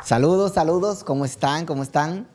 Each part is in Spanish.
Saludos, saludos, ¿cómo están? ¿Cómo están?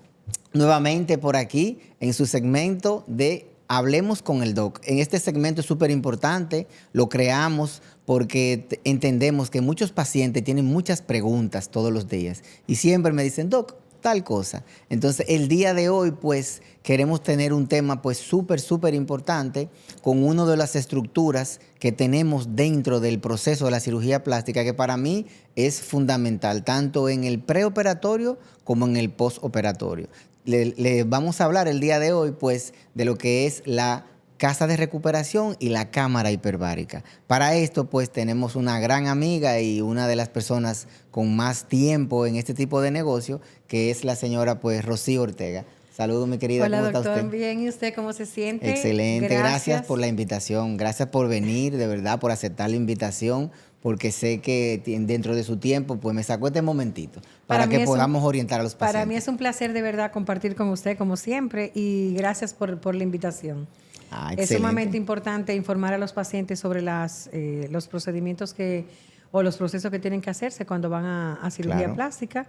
Nuevamente por aquí en su segmento de Hablemos con el Doc. En este segmento es súper importante, lo creamos porque entendemos que muchos pacientes tienen muchas preguntas todos los días y siempre me dicen, Doc, tal cosa. Entonces, el día de hoy, pues, queremos tener un tema, pues, súper importante con una de las estructuras que tenemos dentro del proceso de la cirugía plástica, que para mí es fundamental, tanto en el preoperatorio como en el postoperatorio. Le vamos a hablar el día de hoy, pues, de lo que es la casa de recuperación y la cámara hiperbárica. Para esto, pues, tenemos una gran amiga y una de las personas con más tiempo en este tipo de negocio, que es la señora, pues, Rocío Ortega. Saludos, mi querida. Hola, ¿Cómo está doctor. usted? Bien, ¿y usted cómo se siente? Excelente. Gracias por la invitación. Gracias por venir, de verdad, por aceptar la invitación, porque sé que dentro de su tiempo, pues, me sacó este momentito para que podamos orientar a los pacientes. Para mí es un placer, de verdad, compartir con usted, como siempre, y gracias por la invitación. Es sumamente importante informar a los pacientes sobre los procedimientos o los procesos que tienen que hacerse cuando van a cirugía plástica.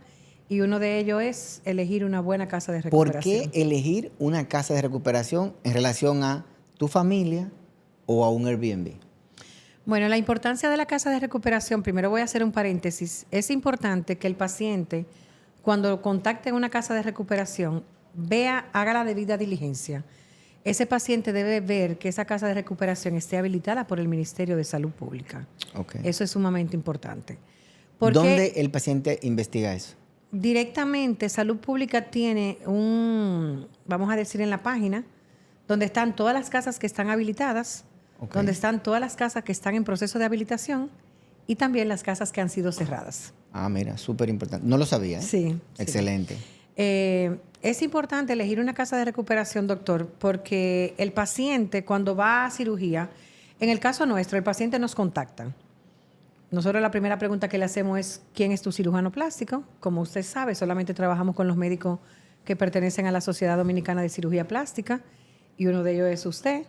Y uno de ellos es elegir una buena casa de recuperación. ¿Por qué elegir una casa de recuperación en relación a tu familia o a un Airbnb? Bueno, la importancia de la casa de recuperación, primero voy a hacer un paréntesis. Es importante que el paciente, cuando contacte una casa de recuperación, haga la debida diligencia. Ese paciente debe ver que esa casa de recuperación esté habilitada por el Ministerio de Salud Pública. Okay. Eso es sumamente importante. ¿Dónde el paciente investiga eso? Directamente, Salud Pública tiene vamos a decir en la página, donde están todas las casas que están habilitadas, donde están todas las casas que están en proceso de habilitación y también las casas que han sido cerradas. Ah, mira, súper importante. No lo sabía, ¿eh? Sí. Excelente. Es importante elegir una casa de recuperación, doctor, porque el paciente cuando va a cirugía, en el caso nuestro, el paciente nos contacta. Nosotros la primera pregunta que le hacemos es ¿quién es tu cirujano plástico? Como usted sabe, solamente trabajamos con los médicos que pertenecen a la Sociedad Dominicana de Cirugía Plástica y uno de ellos es usted.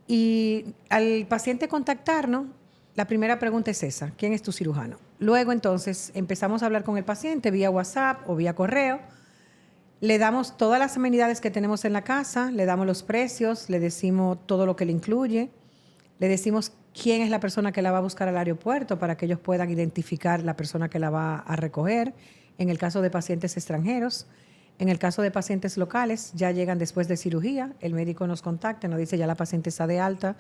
Y al paciente contactarnos, la primera pregunta es esa, ¿quién es tu cirujano? Luego entonces empezamos a hablar con el paciente vía WhatsApp o vía correo. Le damos todas las amenidades que tenemos en la casa, le damos los precios, le decimos todo lo que le incluye, le decimos quién es la persona que la va a buscar al aeropuerto para que ellos puedan identificar la persona que la va a recoger. En el caso de pacientes extranjeros, en el caso de pacientes locales, ya llegan después de cirugía, el médico nos contacta, nos dice ya la paciente está de alta,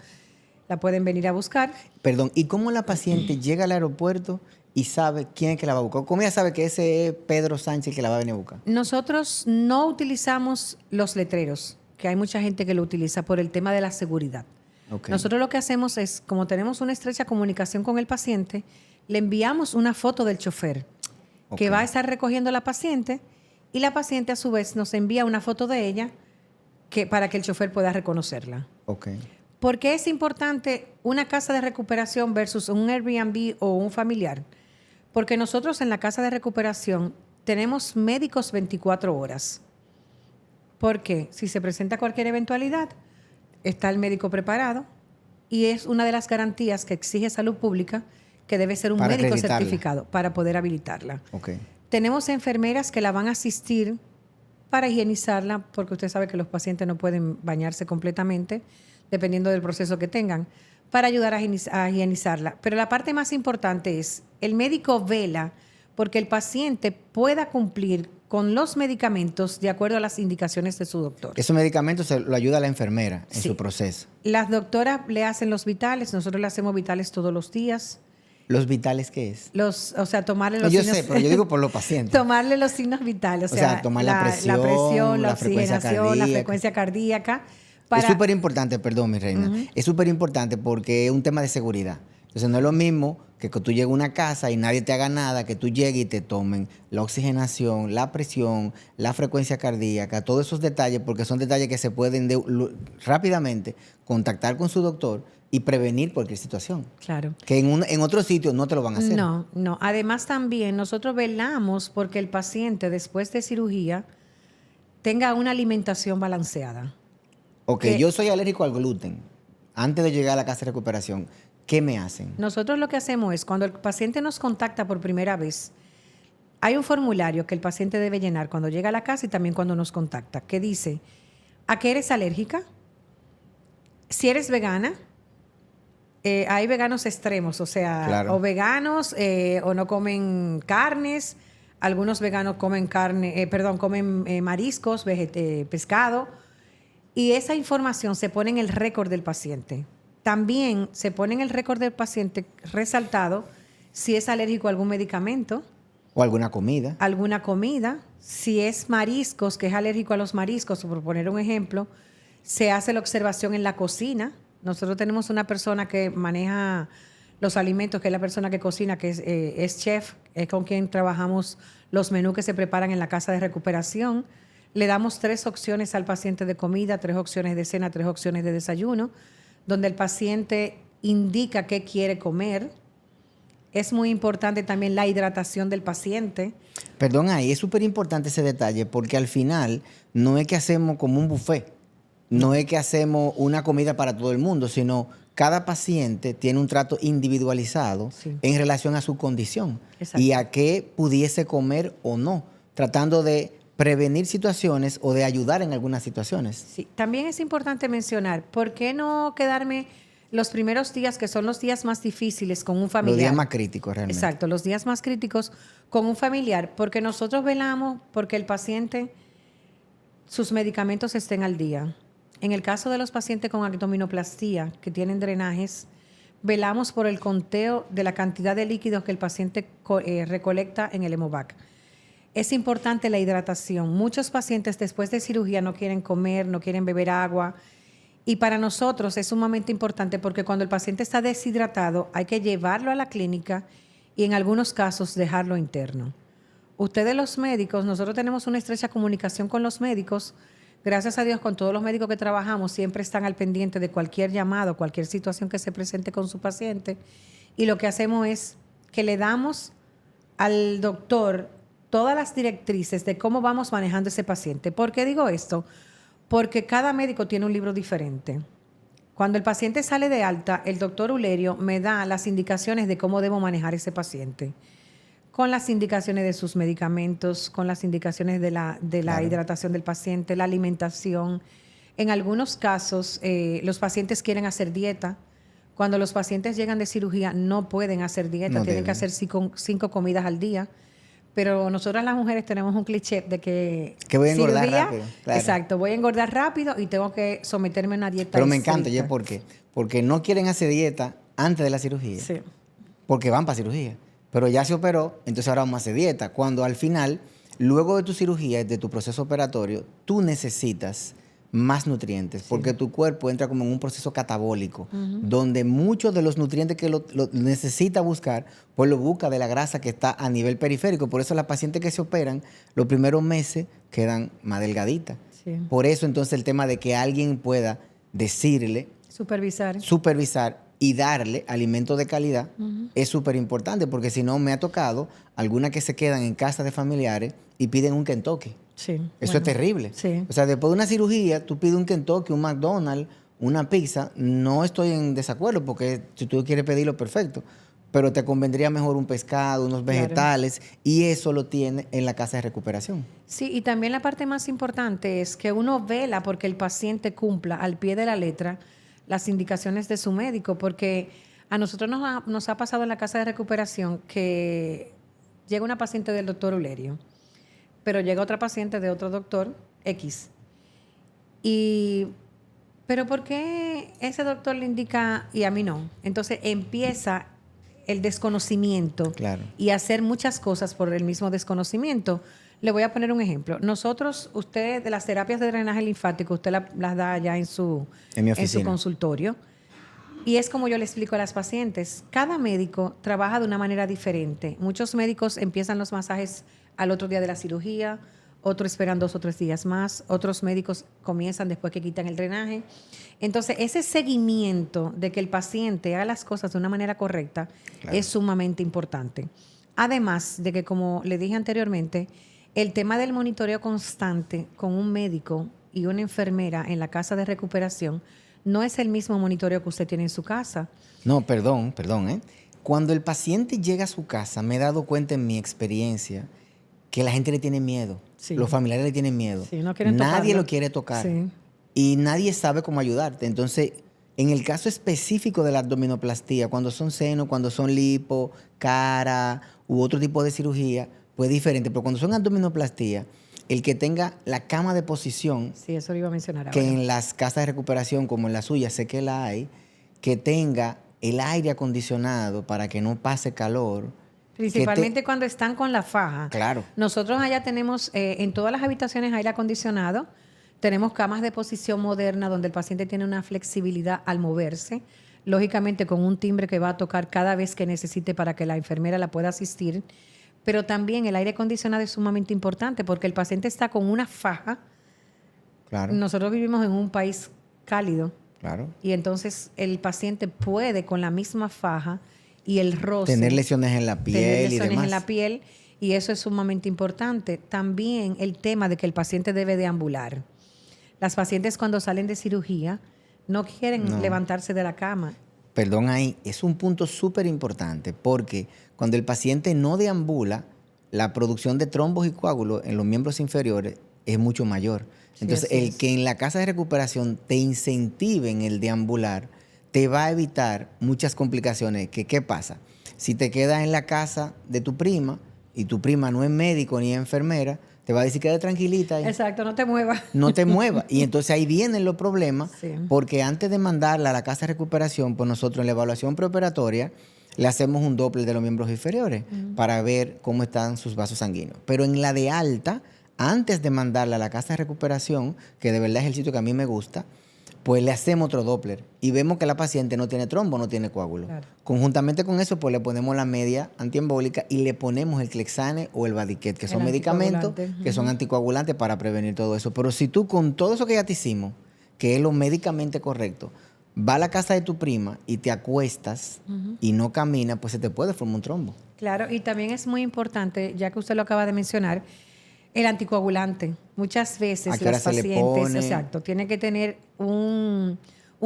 la pueden venir a buscar. Perdón, ¿y cómo la paciente llega al aeropuerto y sabe quién es que la va a buscar? ¿Cómo ella sabe que ese es Pedro Sánchez que la va a venir a buscar? Nosotros no utilizamos los letreros, que hay mucha gente que lo utiliza por el tema de la seguridad. Okay. Nosotros lo que hacemos es, como tenemos una estrecha comunicación con el paciente, le enviamos una foto del chofer que va a estar recogiendo a la paciente y la paciente a su vez nos envía una foto de ella para que el chofer pueda reconocerla. Okay. ¿Por qué es importante una casa de recuperación versus un Airbnb o un familiar? Porque nosotros en la casa de recuperación tenemos médicos 24 horas. Porque si se presenta cualquier eventualidad, está el médico preparado y es una de las garantías que exige Salud Pública que debe ser un médico certificado para poder habilitarla. Okay. Tenemos enfermeras que la van a asistir para higienizarla, porque usted sabe que los pacientes no pueden bañarse completamente, dependiendo del proceso que tengan, para ayudar a higienizarla. Pero la parte más importante es, el médico vela porque el paciente pueda cumplir con los medicamentos de acuerdo a las indicaciones de su doctor. Esos medicamentos lo ayuda a la enfermera en su proceso. Las doctoras le hacen los vitales, nosotros le hacemos vitales todos los días. ¿Los vitales qué es? Tomarle los signos... Yo sé, pero yo digo por los pacientes. Tomarle los signos vitales, o sea tomar la presión, la oxigenación, la frecuencia cardíaca. Es súper importante, perdón, mi reina, es súper importante porque es un tema de seguridad. Entonces no es lo mismo que tú llegues a una casa y nadie te haga nada, que tú llegues y te tomen la oxigenación, la presión, la frecuencia cardíaca, todos esos detalles, porque son detalles que se pueden rápidamente contactar con su doctor y prevenir cualquier situación. Claro. Que en otro sitio no te lo van a hacer. No. Además también nosotros velamos porque el paciente después de cirugía tenga una alimentación balanceada. Ok, yo soy alérgico al gluten. Antes de llegar a la casa de recuperación, ¿qué me hacen? Nosotros lo que hacemos es, cuando el paciente nos contacta por primera vez, hay un formulario que el paciente debe llenar cuando llega a la casa y también cuando nos contacta, que dice, ¿a qué eres alérgica? Si eres vegana, hay veganos extremos, o sea, Claro. o veganos o no comen carnes, algunos veganos comen carne, comen mariscos, pescado, y esa información se pone en el récord del paciente. También se pone en el récord del paciente resaltado si es alérgico a algún medicamento, O alguna comida. alguna comida, si es mariscos, que es alérgico a los mariscos, por poner un ejemplo, se hace la observación en la cocina. Nosotros tenemos una persona que maneja los alimentos, que es la persona que cocina, que es chef, es con quien trabajamos los menús que se preparan en la casa de recuperación. Le damos 3 opciones al paciente de comida, 3 opciones de cena, 3 opciones de desayuno, donde el paciente indica qué quiere comer. Es muy importante también la hidratación del paciente. Perdón, ahí es súper importante ese detalle porque al final no es que hacemos como un buffet, no es que hacemos una comida para todo el mundo, sino cada paciente tiene un trato individualizado Sí. en relación a su condición Exacto. y a qué pudiese comer o no, tratando de prevenir situaciones o de ayudar en algunas situaciones. Sí, también es importante mencionar, ¿por qué no quedarme los primeros días, que son los días más difíciles, con un familiar? Los días más críticos realmente. Exacto, los días más críticos con un familiar, porque nosotros velamos porque el paciente, sus medicamentos estén al día. En el caso de los pacientes con abdominoplastía, que tienen drenajes, velamos por el conteo de la cantidad de líquidos que el paciente recolecta en el hemovac. Es importante la hidratación. Muchos pacientes después de cirugía no quieren comer, no quieren beber agua. Y para nosotros es sumamente importante porque cuando el paciente está deshidratado hay que llevarlo a la clínica y en algunos casos dejarlo interno. Ustedes los médicos, nosotros tenemos una estrecha comunicación con los médicos. Gracias a Dios, con todos los médicos que trabajamos, siempre están al pendiente de cualquier llamado, cualquier situación que se presente con su paciente. Y lo que hacemos es que le damos al doctor todas las directrices de cómo vamos manejando ese paciente. ¿Por qué digo esto? Porque cada médico tiene un libro diferente. Cuando el paciente sale de alta, el doctor Ulerio me da las indicaciones de cómo debo manejar ese paciente, con las indicaciones de sus medicamentos, con las indicaciones de la Claro. hidratación del paciente, la alimentación. En algunos casos, los pacientes quieren hacer dieta. Cuando los pacientes llegan de cirugía, no pueden hacer dieta, No tienen que deben. hacer 5 comidas al día. Pero nosotras las mujeres tenemos un cliché de que voy a engordar cirugía, rápido. Claro. exacto, voy a engordar rápido y tengo que someterme a una dieta Pero me encanta, estricta. ¿ya por qué? Porque no quieren hacer dieta antes de la cirugía. Sí. Porque van para cirugía. Pero ya se operó, entonces ahora vamos a hacer dieta. Cuando al final, luego de tu cirugía, de tu proceso operatorio, tú necesitas más nutrientes, porque tu cuerpo entra como en un proceso catabólico, donde muchos de los nutrientes que lo necesita buscar, pues lo busca de la grasa que está a nivel periférico. Por eso las pacientes que se operan, los primeros meses quedan más delgaditas. Sí. Por eso entonces el tema de que alguien pueda decirle, supervisar y darle alimento de calidad es súper importante, porque si no me ha tocado algunas que se quedan en casa de familiares y piden un Kentucky. Sí. Eso Bueno, es terrible. Sí. O sea, después de una cirugía, tú pides un Kentucky, un McDonald's, una pizza. No estoy en desacuerdo, porque si tú quieres pedirlo, perfecto. Pero te convendría mejor un pescado, unos vegetales, y eso lo tiene en la casa de recuperación. Sí, y también la parte más importante es que uno vela porque el paciente cumpla al pie de la letra las indicaciones de su médico, porque a nosotros nos ha pasado en la casa de recuperación que llega una paciente del doctor Ulerio, pero llega otra paciente de otro doctor X. Pero ¿por qué ese doctor le indica y a mí no? Entonces empieza el desconocimiento y hacer muchas cosas por el mismo desconocimiento. Le voy a poner un ejemplo. Nosotros, usted, de las terapias de drenaje linfático, usted las da ya en su consultorio. Y es como yo le explico a las pacientes. Cada médico trabaja de una manera diferente. Muchos médicos empiezan los masajes al otro día de la cirugía, otros esperan 2 o 3 días más, otros médicos comienzan después que quitan el drenaje. Entonces, ese seguimiento de que el paciente haga las cosas de una manera correcta es sumamente importante. Además de que, como le dije anteriormente, el tema del monitoreo constante con un médico y una enfermera en la casa de recuperación no es el mismo monitoreo que usted tiene en su casa. No, perdón, perdón. Cuando el paciente llega a su casa, me he dado cuenta en mi experiencia que la gente le tiene miedo. Sí. Los familiares le tienen miedo. Sí, no quieren Nadie tocarlo. lo quiere tocar. Sí. Y nadie sabe cómo ayudarte. Entonces, en el caso específico de la abdominoplastía, cuando son senos, cuando son lipo, cara u otro tipo de cirugía, pues es diferente. Pero cuando son abdominoplastía, el que tenga la cama de posición, Sí, eso lo iba a mencionar que ahora. en las casas de recuperación, como en la suya, sé que la hay, que tenga el aire acondicionado para que no pase calor. Principalmente cuando están con la faja. Claro. Nosotros allá tenemos en todas las habitaciones aire acondicionado. Tenemos camas de posición moderna donde el paciente tiene una flexibilidad al moverse. Lógicamente con un timbre que va a tocar cada vez que necesite para que la enfermera la pueda asistir. Pero también el aire acondicionado es sumamente importante porque el paciente está con una faja. Claro. Nosotros vivimos en un país cálido. Claro. Y entonces el paciente puede con la misma faja y el roce tener lesiones en la piel tener y lesiones demás. en la piel, y eso es sumamente importante. También el tema de que el paciente debe deambular. Las pacientes cuando salen de cirugía no quieren levantarse de la cama. Perdón ahí, es un punto súper importante porque cuando el paciente no deambula, la producción de trombos y coágulos en los miembros inferiores es mucho mayor. Entonces, Sí, el que en la casa de recuperación te incentiven el deambular te va a evitar muchas complicaciones. ¿Qué pasa? Si te quedas en la casa de tu prima y tu prima no es médico ni es enfermera, te va a decir quédate tranquilita ahí. Exacto, no te muevas. No te muevas. Y entonces ahí vienen los problemas, Sí. porque antes de mandarla a la casa de recuperación, pues nosotros en la evaluación preoperatoria le hacemos un Doppler de los miembros inferiores para ver cómo están sus vasos sanguíneos. Pero en la de alta, antes de mandarla a la casa de recuperación, que de verdad es el sitio que a mí me gusta, pues le hacemos otro Doppler y vemos que la paciente no tiene trombo, no tiene coágulo. Claro. Conjuntamente con eso, pues le ponemos la media antiembólica y le ponemos el Clexane o el Vadiquet, que son El medicamentos anticoagulante. que son anticoagulantes para prevenir todo eso. Pero si tú con todo eso que ya te hicimos, que es lo médicamente correcto, va a la casa de tu prima y te acuestas y no caminas, pues se te puede formar un trombo. Claro, y también es muy importante, ya que usted lo acaba de mencionar, el anticoagulante. Muchas ¿A veces qué hora las se le pacientes, pone? exacto, tienen que tener un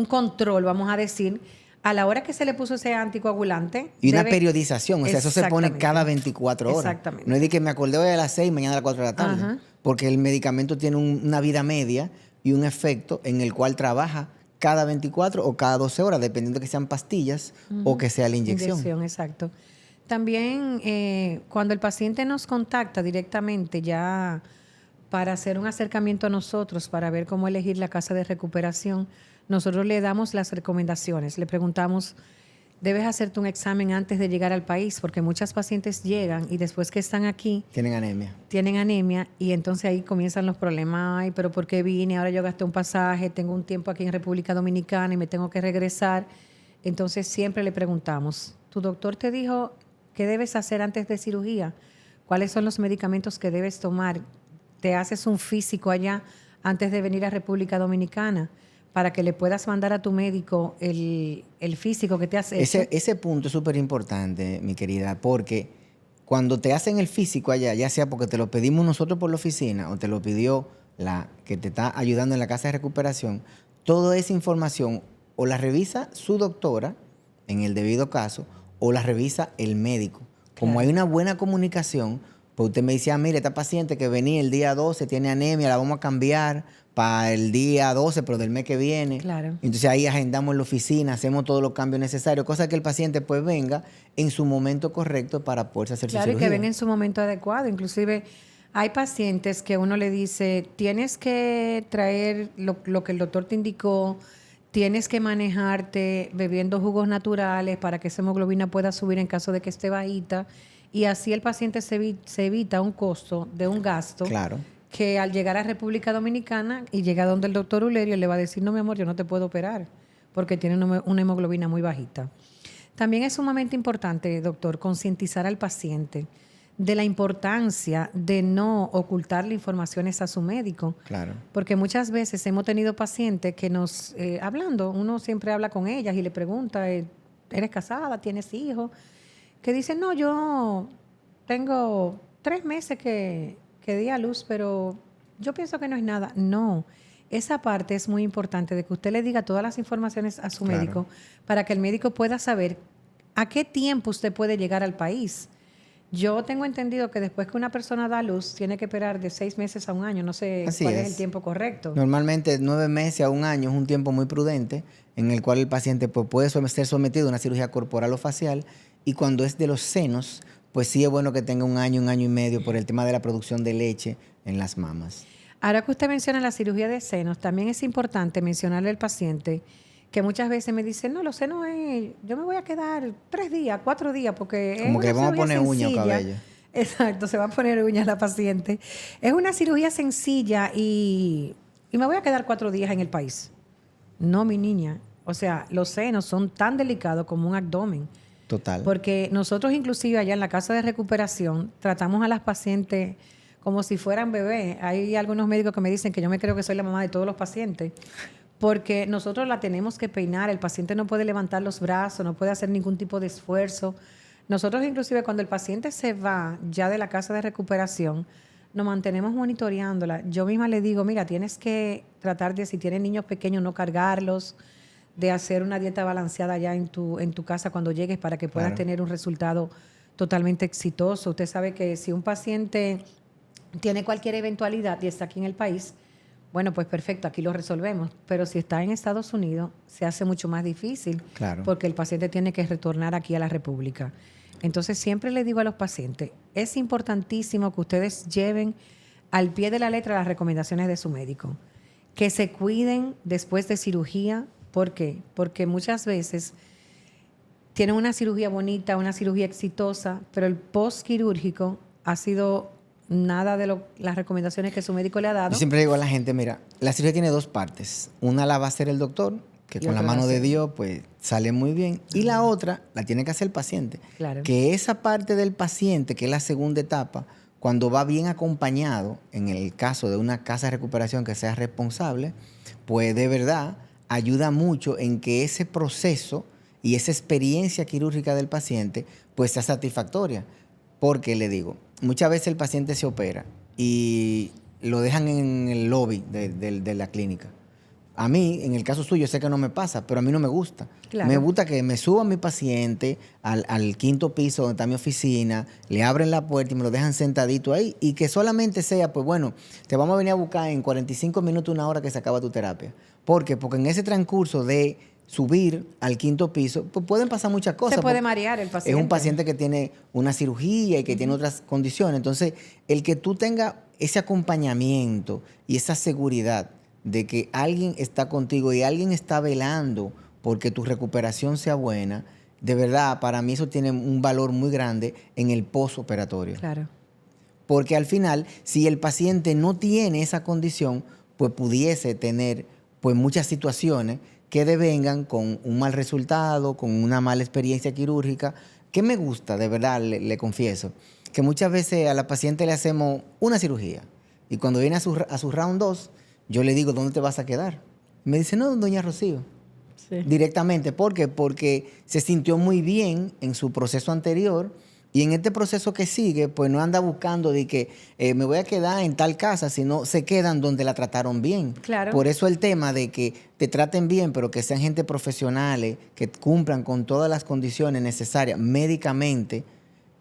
control, vamos a decir, a la hora que se le puso ese anticoagulante. Y una periodización, o sea, eso se pone Exactamente. cada 24 horas. Exactamente. No es de que me acordé hoy a las 6 y mañana a las 4 de la tarde. Ajá. Porque el medicamento tiene una vida media y un efecto en el cual trabaja cada 24 o cada 12 horas, dependiendo de que sean pastillas o que sea la inyección. Exacto. También cuando el paciente nos contacta directamente ya para hacer un acercamiento a nosotros, para ver cómo elegir la casa de recuperación, nosotros le damos las recomendaciones. Le preguntamos, debes hacerte un examen antes de llegar al país, porque muchas pacientes llegan y después que están aquí Tienen anemia. y entonces ahí comienzan los problemas. Ay, pero ¿por qué vine? Ahora yo gasté un pasaje, tengo un tiempo aquí en República Dominicana y me tengo que regresar. Entonces siempre le preguntamos, ¿tu doctor te dijo qué debes hacer antes de cirugía? ¿Cuáles son los medicamentos que debes tomar? ¿Te haces un físico allá antes de venir a República Dominicana para que le puedas mandar a tu médico el físico que te has hecho? Ese punto es súper importante, mi querida, porque cuando te hacen el físico allá, ya sea porque te lo pedimos nosotros por la oficina o te lo pidió la que te está ayudando en la casa de recuperación, toda esa información o la revisa su doctora en el debido caso o la revisa el médico. Como Claro. hay una buena comunicación, pues usted me decía, mire, esta paciente que venía el día 12 tiene anemia, la vamos a cambiar para el día 12, pero del mes que viene. Claro. Entonces ahí agendamos en la oficina, hacemos todos los cambios necesarios, cosa que el paciente pues venga en su momento correcto para poder hacer su Claro, y cirugía. que venga en su momento adecuado. Inclusive hay pacientes que uno le dice, tienes que traer lo que el doctor te indicó, tienes que manejarte bebiendo jugos naturales para que esa hemoglobina pueda subir en caso de que esté bajita. Y así el paciente se evita un costo de un gasto. Claro. Que al llegar a República Dominicana y llega donde el doctor Ulerio le va a decir, no, mi amor, yo no te puedo operar porque tiene una hemoglobina muy bajita. También es sumamente importante, doctor, concientizar al paciente de la importancia de no ocultarle informaciones a su médico. Claro. Porque muchas veces hemos tenido pacientes que nos, hablando, uno siempre habla con ellas y le pregunta, ¿eres casada? ¿Tienes hijos? Que dicen, no, yo tengo 3 meses que di a luz, pero yo pienso que no es nada. No, Esa parte es muy importante, de que usted le diga todas las informaciones a su Claro. médico para que el médico pueda saber a qué tiempo usted puede llegar al país. Yo tengo entendido que después que una persona da a luz, tiene que esperar de 6 meses a un año. No sé Así cuál es es. el tiempo correcto. Normalmente 9 meses a un año es un tiempo muy prudente en el cual el paciente pues, puede ser sometido a una cirugía corporal o facial, y cuando es de los senos, pues sí es bueno que tenga un año y medio por el tema de la producción de leche en las mamas. Ahora que usted menciona la cirugía de senos, también es importante mencionarle al paciente que muchas veces me dicen, no, los senos yo me voy a quedar 3 días, 4 días, porque Como es que le una vamos a cirugía poner uña o sencilla. cabello. Exacto, se va a poner uñas la paciente. Es una cirugía sencilla y me voy a quedar 4 días en el país. No, mi niña. O sea, los senos son tan delicados como un abdomen. Total. Porque nosotros inclusive allá en la casa de recuperación tratamos a las pacientes como si fueran bebés. Hay algunos médicos que me dicen que yo me creo que soy la mamá de todos los pacientes, porque nosotros la tenemos que peinar. El paciente no puede levantar los brazos, no puede hacer ningún tipo de esfuerzo. Nosotros inclusive cuando el paciente se va ya de la casa de recuperación, nos mantenemos monitoreándola. Yo misma le digo, mira, tienes que tratar de, si tienes niños pequeños, no cargarlos, de hacer una dieta balanceada ya en tu casa cuando llegues para que puedas Claro. tener un resultado totalmente exitoso. Usted sabe que si un paciente tiene cualquier eventualidad y está aquí en el país, bueno, pues perfecto, aquí lo resolvemos. Pero si está en Estados Unidos, se hace mucho más difícil, Claro. porque el paciente tiene que retornar aquí a la República. Entonces, siempre le digo a los pacientes, es importantísimo que ustedes lleven al pie de la letra las recomendaciones de su médico, que se cuiden después de cirugía. ¿Por qué? Porque muchas veces tienen una cirugía bonita, una cirugía exitosa, pero el postquirúrgico ha sido nada de las recomendaciones que su médico le ha dado. Yo siempre digo a la gente, mira, la cirugía tiene 2 partes. Una la va a hacer el doctor, que Y con la otra la mano de hace- Dios pues sale muy bien. Y la otra la tiene que hacer el paciente. Claro. Que esa parte del paciente, que es la segunda etapa, cuando va bien acompañado, en el caso de una casa de recuperación que sea responsable, pues de verdad ayuda mucho en que ese proceso y esa experiencia quirúrgica del paciente pues sea satisfactoria. Porque le digo, muchas veces el paciente se opera y lo dejan en el lobby de la clínica. A mí, en el caso suyo, sé que no me pasa, pero a mí no me gusta. Claro. Me gusta que me suba mi paciente al 5.º piso donde está mi oficina, le abren la puerta y me lo dejan sentadito ahí, y que solamente sea, pues bueno, te vamos a venir a buscar en 45 minutos, 1 hora que se acaba tu terapia. ¿Por qué? Porque en ese transcurso de subir al 5.º piso, pues pueden pasar muchas cosas. Se puede porque marear el paciente. es un paciente que tiene una cirugía y que tiene otras condiciones. Entonces, el que tú tengas ese acompañamiento y esa seguridad de que alguien está contigo y alguien está velando porque tu recuperación sea buena, de verdad, para mí eso tiene un valor muy grande en el postoperatorio. Claro. Porque al final, si el paciente no tiene esa condición, pues pudiese tener pues muchas situaciones que devengan con un mal resultado, con una mala experiencia quirúrgica. Que me gusta, de verdad, le confieso, que muchas veces a la paciente le hacemos una cirugía y cuando viene a su round 2, yo le digo, ¿dónde te vas a quedar? Me dice, no, doña Rocío. Sí. Directamente. ¿Por qué? Porque se sintió muy bien en su proceso anterior y en este proceso que sigue, pues no anda buscando de que me voy a quedar en tal casa, sino se quedan donde la trataron bien. Claro. Por eso el tema de que te traten bien, pero que sean gente profesionales, que cumplan con todas las condiciones necesarias médicamente,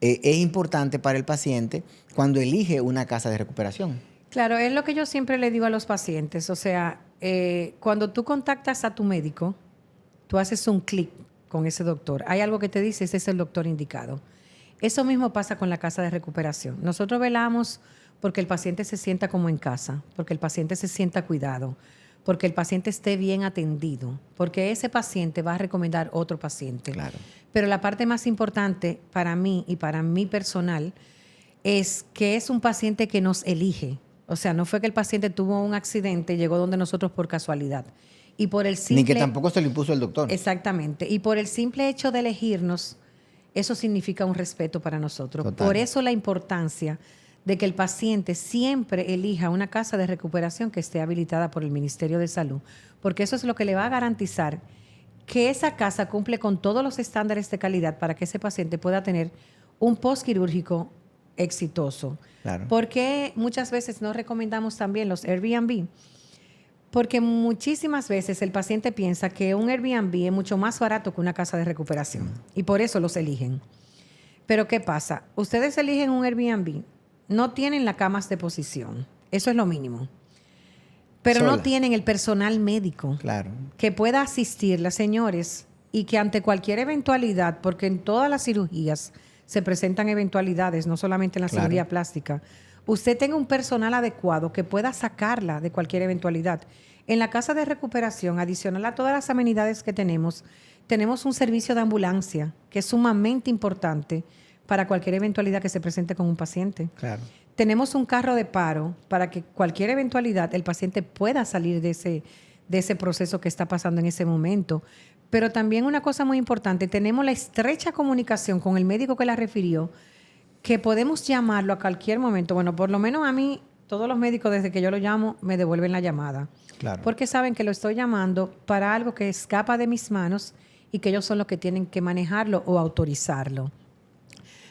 es importante para el paciente cuando elige una casa de recuperación. Claro, es lo que yo siempre le digo a los pacientes. O sea, cuando tú contactas a tu médico, tú haces un clic con ese doctor. Hay algo que te dice, ese es el doctor indicado. Eso mismo pasa con la casa de recuperación. Nosotros velamos porque el paciente se sienta como en casa, porque el paciente se sienta cuidado, porque el paciente esté bien atendido, porque ese paciente va a recomendar otro paciente. Claro. Pero la parte más importante para mí y para mi personal es que es un paciente que nos elige. O sea, no fue que el paciente tuvo un accidente y llegó donde nosotros por casualidad. Y por el simple... Ni que tampoco se lo impuso el doctor. Exactamente. Y por el simple hecho de elegirnos, eso significa un respeto para nosotros. Total. Por eso la importancia de que el paciente siempre elija una casa de recuperación que esté habilitada por el Ministerio de Salud, porque eso es lo que le va a garantizar que esa casa cumple con todos los estándares de calidad para que ese paciente pueda tener un postquirúrgico exitoso. Claro. ¿Por qué muchas veces no recomendamos también los Airbnb? Porque muchísimas veces el paciente piensa que un Airbnb es mucho más barato que una casa de recuperación y por eso los eligen. Pero ¿qué pasa? Ustedes eligen un Airbnb, no tienen las camas de posición, eso es lo mínimo. Pero Sola. no tienen el personal médico Claro. que pueda asistirlas, señores, y que ante cualquier eventualidad, porque en todas las cirugías se presentan eventualidades, no solamente en la Claro. cirugía plástica, usted tenga un personal adecuado que pueda sacarla de cualquier eventualidad. En la casa de recuperación, adicional a todas las amenidades que tenemos un servicio de ambulancia que es sumamente importante para cualquier eventualidad que se presente con un paciente. Claro. Tenemos un carro de paro para que cualquier eventualidad el paciente pueda salir de ese proceso que está pasando en ese momento. Pero también una cosa muy importante, tenemos la estrecha comunicación con el médico que la refirió, que podemos llamarlo a cualquier momento. Bueno, por lo menos a mí, todos los médicos desde que yo lo llamo me devuelven la llamada. Claro. Porque saben que lo estoy llamando para algo que escapa de mis manos y que ellos son los que tienen que manejarlo o autorizarlo.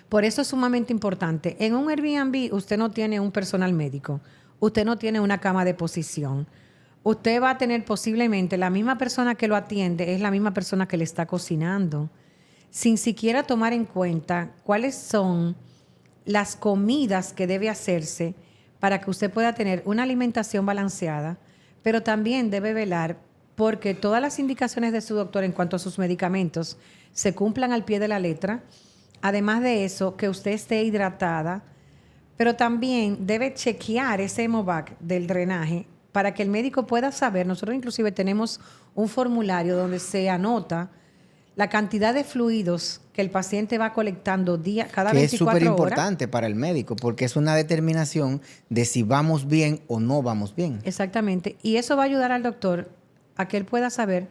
Por eso es sumamente importante. En un Airbnb usted no tiene un personal médico, usted no tiene una cama de posición. Usted va a tener posiblemente la misma persona que lo atiende, es la misma persona que le está cocinando, sin siquiera tomar en cuenta cuáles son las comidas que debe hacerse para que usted pueda tener una alimentación balanceada, pero también debe velar porque todas las indicaciones de su doctor en cuanto a sus medicamentos se cumplan al pie de la letra. Además de eso, que usted esté hidratada, pero también debe chequear ese hemovac del drenaje para que el médico pueda saber. Nosotros inclusive tenemos un formulario donde se anota la cantidad de fluidos que el paciente va colectando cada 24 horas. Que es súper importante para el médico porque es una determinación de si vamos bien o no vamos bien. Exactamente. Y eso va a ayudar al doctor a que él pueda saber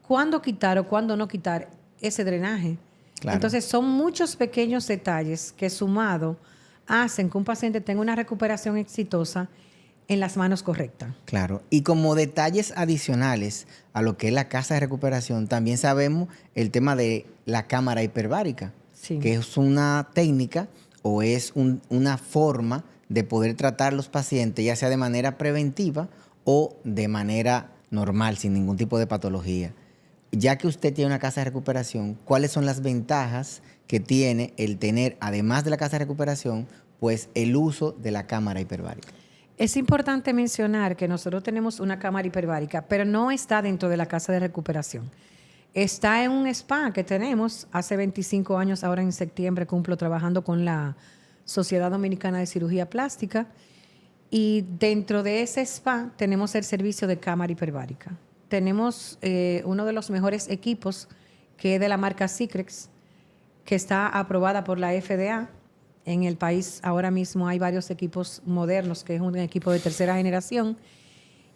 cuándo quitar o cuándo no quitar ese drenaje. Claro. Entonces, son muchos pequeños detalles que sumado hacen que un paciente tenga una recuperación exitosa en las manos correctas. Claro. Y como detalles adicionales a lo que es la casa de recuperación, también sabemos el tema de la cámara hiperbárica, Sí. que es una técnica o es una forma de poder tratar los pacientes, ya sea de manera preventiva o de manera normal, sin ningún tipo de patología. Ya que usted tiene una casa de recuperación, ¿cuáles son las ventajas que tiene el tener, además de la casa de recuperación, pues el uso de la cámara hiperbárica? Es importante mencionar que nosotros tenemos una cámara hiperbárica, pero no está dentro de la casa de recuperación. Está en un spa que tenemos hace 25 años, ahora en septiembre cumplo trabajando con la Sociedad Dominicana de Cirugía Plástica, y dentro de ese spa tenemos el servicio de cámara hiperbárica. Tenemos uno de los mejores equipos, que es de la marca Cicrex, que está aprobada por la FDA. En el país ahora mismo hay varios equipos modernos, que es un equipo de tercera generación,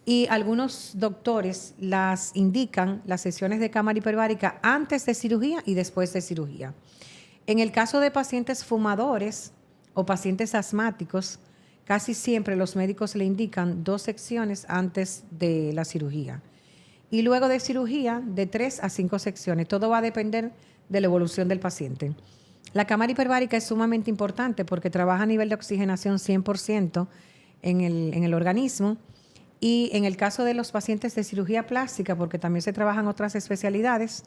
y algunos doctores las indican las sesiones de cámara hiperbárica antes de cirugía y después de cirugía. En el caso de pacientes fumadores o pacientes asmáticos, casi siempre los médicos le indican 2 secciones antes de la cirugía. Y luego de cirugía, de 3 a 5 secciones. Todo va a depender de la evolución del paciente. La cámara hiperbárica es sumamente importante porque trabaja a nivel de oxigenación 100% en el organismo. Y en el caso de los pacientes de cirugía plástica, porque también se trabajan otras especialidades,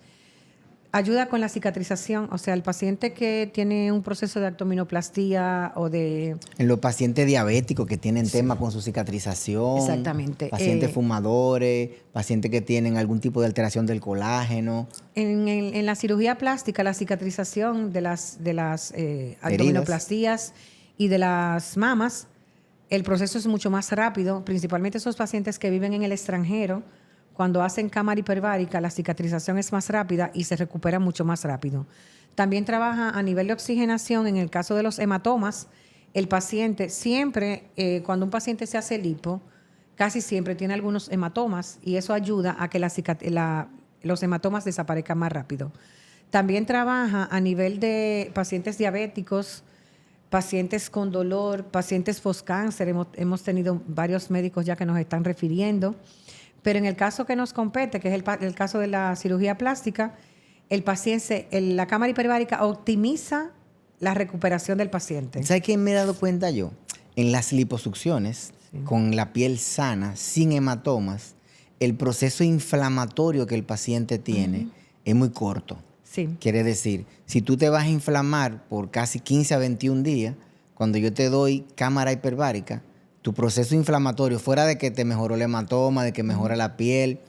ayuda con la cicatrización. O sea, el paciente que tiene un proceso de abdominoplastía o de... En los pacientes diabéticos que tienen tema con su cicatrización. Exactamente. Pacientes fumadores, pacientes que tienen algún tipo de alteración del colágeno. En la cirugía plástica, la cicatrización de las abdominoplastías y de las mamas, el proceso es mucho más rápido, principalmente esos pacientes que viven en el extranjero. Cuando hacen cámara hiperbárica, la cicatrización es más rápida y se recupera mucho más rápido. También trabaja a nivel de oxigenación. En el caso de los hematomas, el paciente siempre, cuando un paciente se hace lipo, casi siempre tiene algunos hematomas y eso ayuda a que los hematomas desaparezcan más rápido. También trabaja a nivel de pacientes diabéticos, pacientes con dolor, pacientes post-cáncer. Hemos tenido varios médicos ya que nos están refiriendo. Pero en el caso que nos compete, que es el caso de la cirugía plástica, la cámara hiperbárica optimiza la recuperación del paciente. ¿Sabes qué me he dado cuenta yo? En las liposucciones, con la piel sana, sin hematomas, el proceso inflamatorio que el paciente tiene es muy corto. Sí. Quiere decir, si tú te vas a inflamar por casi 15 a 21 días, cuando yo te doy cámara hiperbárica, tu proceso inflamatorio, fuera de que te mejoró el hematoma, de que mejora la piel,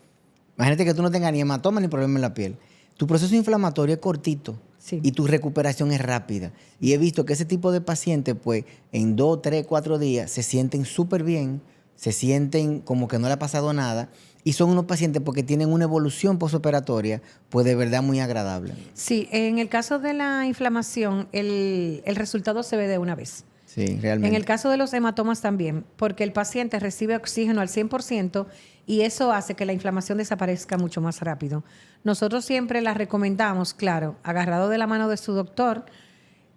imagínate que tú no tengas ni hematoma ni problema en la piel. Tu proceso inflamatorio es cortito. Sí. Y tu recuperación es rápida. Y he visto que ese tipo de pacientes, pues, en 2, 3, 4 días se sienten súper bien, se sienten como que no le ha pasado nada. Y son unos pacientes porque tienen una evolución postoperatoria, pues de verdad muy agradable. Sí, en el caso de la inflamación, el resultado se ve de una vez. Sí, realmente. En el caso de los hematomas también, porque el paciente recibe oxígeno al 100% y eso hace que la inflamación desaparezca mucho más rápido. Nosotros siempre la recomendamos, claro, agarrado de la mano de su doctor.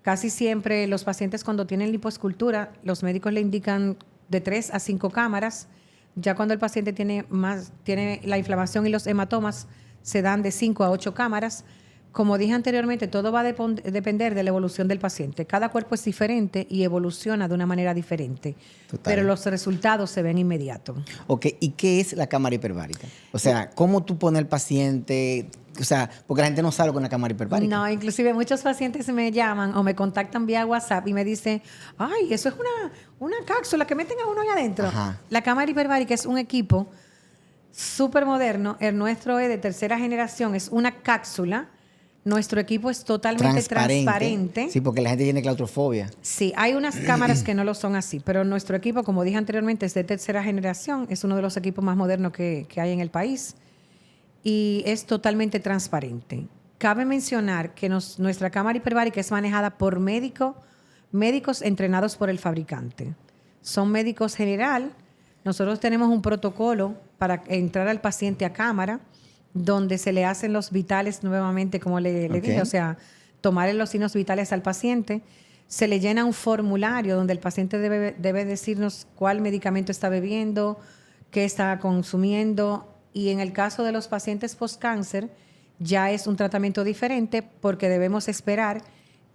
Casi siempre los pacientes cuando tienen lipoescultura, los médicos le indican de 3 a 5 cámaras. Ya cuando el paciente tiene la inflamación y los hematomas, se dan de 5 a 8 cámaras. Como dije anteriormente, todo va a depender de la evolución del paciente. Cada cuerpo es diferente y evoluciona de una manera diferente. Total. Pero los resultados se ven inmediatos. Ok, ¿y qué es la cámara hiperbárica? O sea, ¿cómo tú pones al paciente? O sea, porque la gente no sabe con la cámara hiperbárica. No, inclusive muchos pacientes me llaman o me contactan vía WhatsApp y me dicen, ay, eso es una cápsula que meten a uno ahí adentro. Ajá. La cámara hiperbárica es un equipo súper moderno. El nuestro es de tercera generación, es una cápsula. Nuestro equipo es totalmente transparente. Sí, porque la gente tiene claustrofobia. Sí, hay unas cámaras que no lo son así, pero nuestro equipo, como dije anteriormente, es de tercera generación. Es uno de los equipos más modernos que hay en el país y es totalmente transparente. Cabe mencionar que nuestra cámara hiperbárica es manejada por médicos entrenados por el fabricante. Son médicos general. Nosotros tenemos un protocolo para entrar al paciente a cámara, donde se le hacen los vitales nuevamente, como le dije, o sea, tomarle los signos vitales al paciente. Se le llena un formulario donde el paciente debe decirnos cuál medicamento está bebiendo, qué está consumiendo. Y en el caso de los pacientes post-cáncer, ya es un tratamiento diferente porque debemos esperar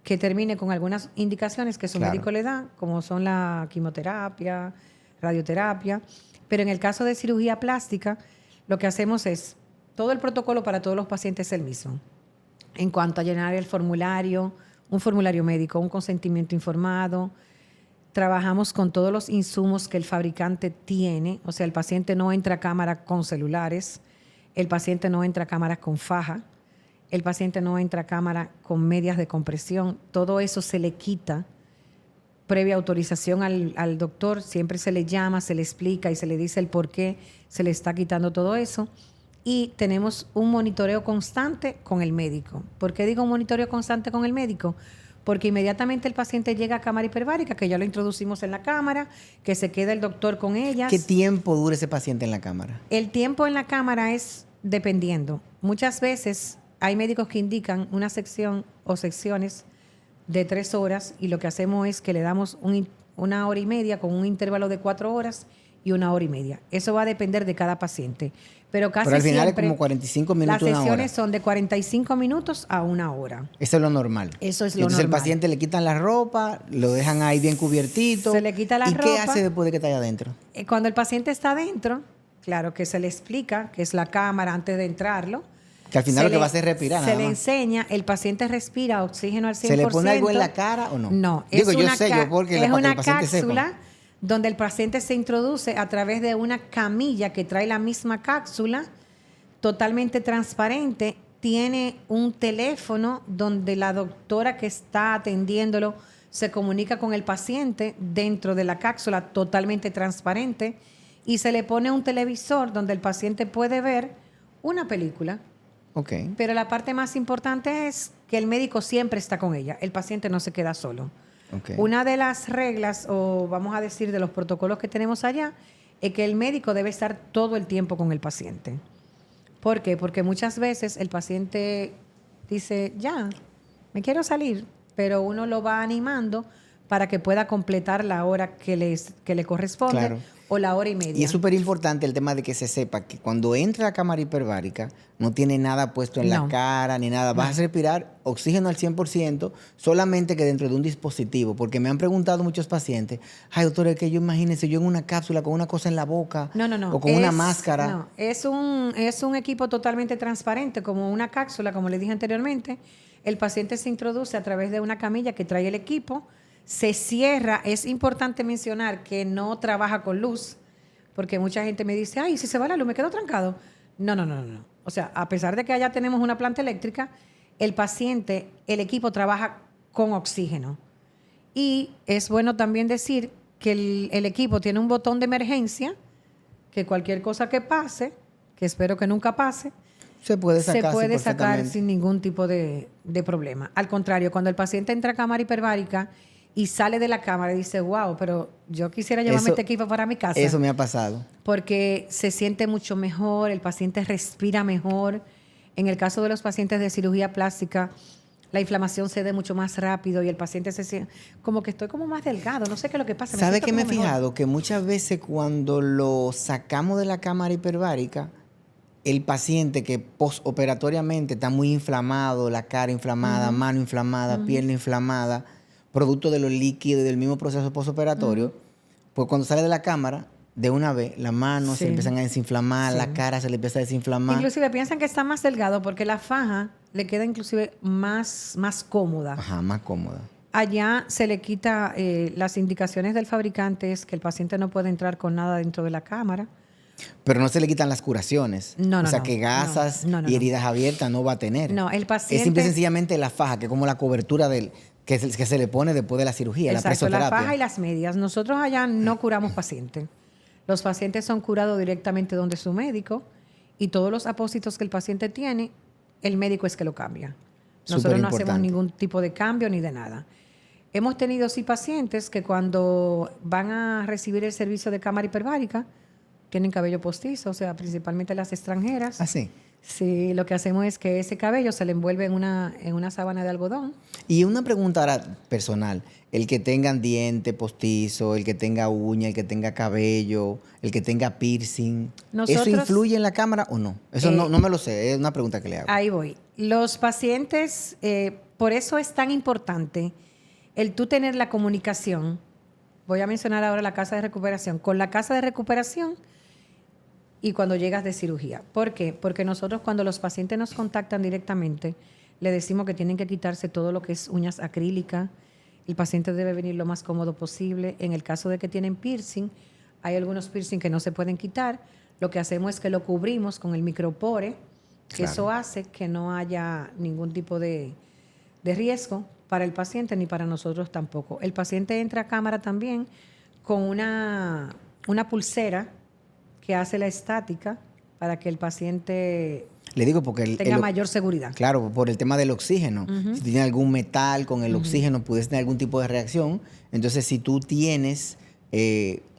que termine con algunas indicaciones que su médico le da, como son la quimioterapia, radioterapia. Pero en el caso de cirugía plástica, lo que hacemos es todo el protocolo para todos los pacientes es el mismo. En cuanto a llenar el formulario, un formulario médico, un consentimiento informado, trabajamos con todos los insumos que el fabricante tiene. O sea, el paciente no entra a cámara con celulares, el paciente no entra a cámara con faja, el paciente no entra a cámara con medias de compresión. Todo eso se le quita previa autorización al doctor. Siempre se le llama, se le explica y se le dice el por qué se le está quitando todo eso. Y tenemos un monitoreo constante con el médico. ¿Por qué digo un monitoreo constante con el médico? Porque inmediatamente el paciente llega a cámara hiperbárica, que ya lo introducimos en la cámara, que se queda el doctor con ellas. ¿Qué tiempo dura ese paciente en la cámara? El tiempo en la cámara es dependiendo. Muchas veces hay médicos que indican una sección o secciones de 3 horas y lo que hacemos es que le damos 1 hora y media con un intervalo de 4 horas y 1 hora y media. Eso va a depender de cada paciente. Pero casi al final siempre es como 45 minutos, las 1 hora. sesiones son de 45 minutos a 1 hora. Eso es lo normal. Eso es lo Entonces normal. el paciente le quitan la ropa, lo dejan ahí bien cubiertito. Se le quita la ropa. ¿Y qué ropa. hace después de que está allá adentro? Cuando el paciente está adentro, claro que se le explica que es la cámara antes de entrarlo. Que al final lo que va a hacer es respirar. Se le enseña, el paciente respira oxígeno al 100%. ¿Se le pone algo en la cara o no? No. Digo, yo sé, porque es una el paciente cápsula sepa. donde el paciente se introduce a través de una camilla que trae la misma cápsula, totalmente transparente. Tiene un teléfono donde la doctora que está atendiéndolo se comunica con el paciente dentro de la cápsula totalmente transparente y se le pone un televisor donde el paciente puede ver una película. Okay. Pero la parte más importante es que el médico siempre está con ella. El paciente no se queda solo. Okay. Una de las reglas, o vamos a decir de los protocolos que tenemos allá, es que el médico debe estar todo el tiempo con el paciente. ¿Por qué? Porque muchas veces el paciente dice, ya, me quiero salir, pero uno lo va animando para que pueda completar la hora que le corresponde. Claro. o la hora y media. Y es súper importante el tema de que se sepa que cuando entra la cámara hiperbárica no tiene nada puesto en la cara ni nada. Vas a respirar oxígeno al 100%, solamente que dentro de un dispositivo. Porque me han preguntado muchos pacientes, ay, doctor, es que yo imagínense yo en una cápsula con una cosa en la boca o con una máscara. No, es un equipo totalmente transparente, como una cápsula, como le dije anteriormente. El paciente se introduce a través de una camilla que trae el equipo, se cierra. Es importante mencionar que no trabaja con luz, porque mucha gente me dice, ay, si se va la luz, me quedo trancado. No. O sea, a pesar de que allá tenemos una planta eléctrica, el equipo trabaja con oxígeno. Y es bueno también decir que el equipo tiene un botón de emergencia, que cualquier cosa que pase, que espero que nunca pase, se puede sacar sin ningún tipo de problema. Al contrario, cuando el paciente entra a cámara hiperbárica y sale de la cámara y dice, wow, pero yo quisiera llevarme este equipo para mi casa. Eso me ha pasado. Porque se siente mucho mejor, el paciente respira mejor. En el caso de los pacientes de cirugía plástica, la inflamación se da mucho más rápido y el paciente se siente como que estoy como más delgado. No sé qué es lo que pasa. ¿Sabe qué me he fijado? Que muchas veces cuando lo sacamos de la cámara hiperbárica, el paciente que postoperatoriamente está muy inflamado, la cara inflamada, mano inflamada, pierna inflamada, producto de los líquidos y del mismo proceso postoperatorio, pues cuando sale de la cámara, de una vez, las manos se le empiezan a desinflamar, la cara se le empieza a desinflamar. Inclusive piensan que está más delgado porque la faja le queda inclusive más cómoda. Ajá, más cómoda. Allá se le quita las indicaciones del fabricante, es que el paciente no puede entrar con nada dentro de la cámara. Pero no se le quitan las curaciones. O sea, que gasas y heridas abiertas no va a tener. No, el paciente... Es simple y sencillamente la faja, que es como la cobertura que se le pone después de la cirugía, exacto, la presoterapia. La faja y las medias. Nosotros allá no curamos pacientes. Los pacientes son curados directamente donde su médico y todos los apósitos que el paciente tiene, el médico es que lo cambia. Nosotros no hacemos ningún tipo de cambio ni de nada. Hemos tenido sí pacientes que cuando van a recibir el servicio de cámara hiperbárica tienen cabello postizo, o sea, principalmente las extranjeras. ¿Ah, sí? Sí, lo que hacemos es que ese cabello se le envuelve en una sábana de algodón. Y una pregunta ahora personal. El que tengan diente postizo, el que tenga uña, el que tenga cabello, el que tenga piercing, ¿eso influye en la cámara o no? Eso no me lo sé, es una pregunta que le hago. Ahí voy. Los pacientes, por eso es tan importante el tú tener la comunicación. Voy a mencionar ahora la casa de recuperación. Con la casa de recuperación y cuando llegas de cirugía. ¿Por qué? Porque nosotros cuando los pacientes nos contactan directamente, le decimos que tienen que quitarse todo lo que es uñas acrílicas. El paciente debe venir lo más cómodo posible. En el caso de que tienen piercing, hay algunos piercing que no se pueden quitar. Lo que hacemos es que lo cubrimos con el micropore, que claro, eso hace que no haya ningún tipo de riesgo para el paciente ni para nosotros tampoco. El paciente entra a cámara también con una pulsera que hace la estática para que el paciente le digo porque tenga mayor seguridad. Claro, por el tema del oxígeno. Si tiene algún metal con el oxígeno, puedes tener algún tipo de reacción. Entonces, si tú tienes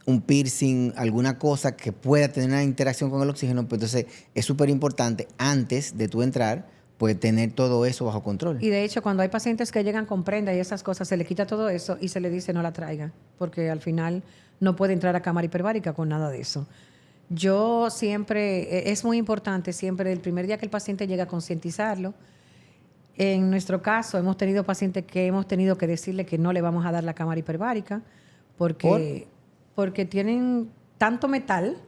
un piercing, alguna cosa que pueda tener una interacción con el oxígeno, pues entonces es súper importante antes de tú entrar, pues tener todo eso bajo control. Y de hecho, cuando hay pacientes que llegan con prenda y esas cosas, se le quita todo eso y se le dice no la traiga, porque al final no puede entrar a cámara hiperbárica con nada de eso. Yo siempre, es muy importante siempre el primer día que el paciente llega a concientizarlo. En nuestro caso hemos tenido pacientes que hemos tenido que decirle que no le vamos a dar la cámara hiperbárica porque tienen tanto metal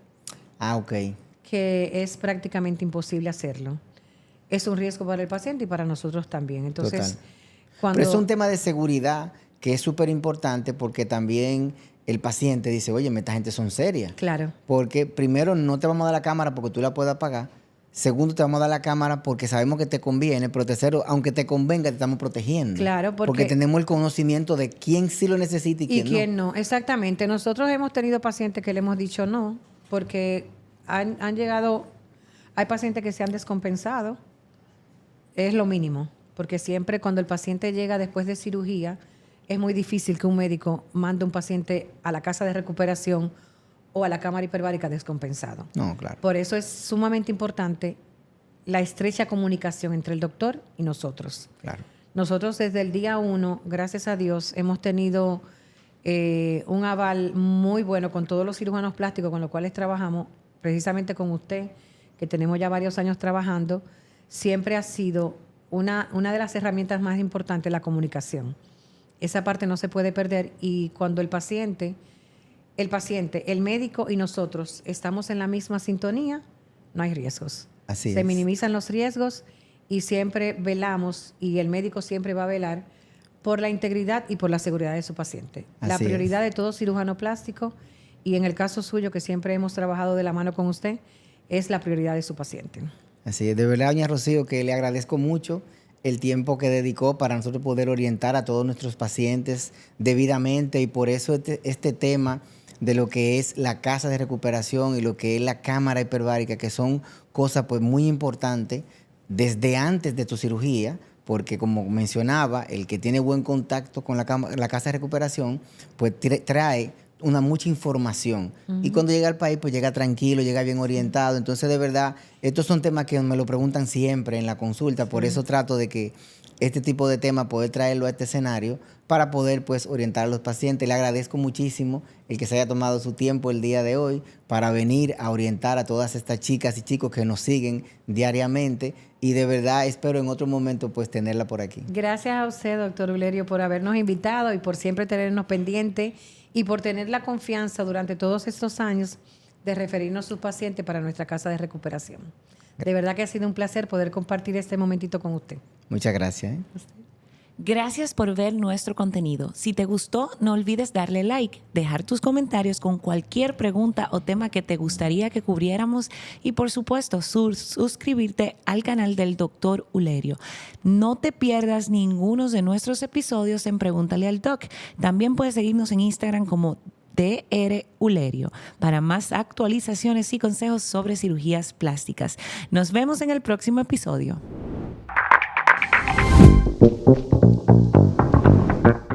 que es prácticamente imposible hacerlo. Es un riesgo para el paciente y para nosotros también. Entonces, Pero es un tema de seguridad que es súper importante porque también el paciente dice, oye, esta gente son serias. Claro. Porque primero no te vamos a dar la cámara porque tú la puedas pagar. Segundo, te vamos a dar la cámara porque sabemos que te conviene. Pero tercero, aunque te convenga, te estamos protegiendo. Claro, porque tenemos el conocimiento de quién sí lo necesita y quién no. Exactamente. Nosotros hemos tenido pacientes que le hemos dicho no, porque han llegado, hay pacientes que se han descompensado. Es lo mínimo, porque siempre cuando el paciente llega después de cirugía, es muy difícil que un médico mande un paciente a la casa de recuperación o a la cámara hiperbárica descompensado. No, claro. Por eso es sumamente importante la estrecha comunicación entre el doctor y nosotros. Claro. Nosotros desde el día 1, gracias a Dios, hemos tenido un aval muy bueno con todos los cirujanos plásticos con los cuales trabajamos, precisamente con usted, que tenemos ya varios años trabajando, siempre ha sido una de las herramientas más importantes la comunicación. Esa parte no se puede perder y cuando el paciente, el médico y nosotros estamos en la misma sintonía, no hay riesgos. Así se es. minimizan los riesgos y siempre velamos y el médico siempre va a velar por la integridad y por la seguridad de su paciente. La Así prioridad es. de todo cirujano plástico y en el caso suyo, que siempre hemos trabajado de la mano con usted, es la prioridad de su paciente. Así es. De verdad, doña Rocío, que le agradezco mucho el tiempo que dedicó para nosotros poder orientar a todos nuestros pacientes debidamente y por eso este tema de lo que es la casa de recuperación y lo que es la cámara hiperbárica, que son cosas pues muy importantes desde antes de tu cirugía, porque como mencionaba, el que tiene buen contacto con la casa de recuperación, pues trae mucha información. Y cuando llega al país, pues llega tranquilo, llega bien orientado. Entonces, de verdad, estos son temas que me lo preguntan siempre en la consulta. Por eso trato de que este tipo de temas, poder traerlo a este escenario para poder, pues, orientar a los pacientes. Le agradezco muchísimo el que se haya tomado su tiempo el día de hoy para venir a orientar a todas estas chicas y chicos que nos siguen diariamente. Y de verdad, espero en otro momento, pues, tenerla por aquí. Gracias a usted, doctor Ulerio, por habernos invitado y por siempre tenernos pendientes y por tener la confianza durante todos estos años de referirnos a sus pacientes para nuestra casa de recuperación. De verdad que ha sido un placer poder compartir este momentito con usted. Muchas gracias. Gracias por ver nuestro contenido. Si te gustó, no olvides darle like, dejar tus comentarios con cualquier pregunta o tema que te gustaría que cubriéramos y, por supuesto, suscribirte al canal del Dr. Ulerio. No te pierdas ninguno de nuestros episodios en Pregúntale al Doc. También puedes seguirnos en Instagram como Dr. Ulerio para más actualizaciones y consejos sobre cirugías plásticas. Nos vemos en el próximo episodio.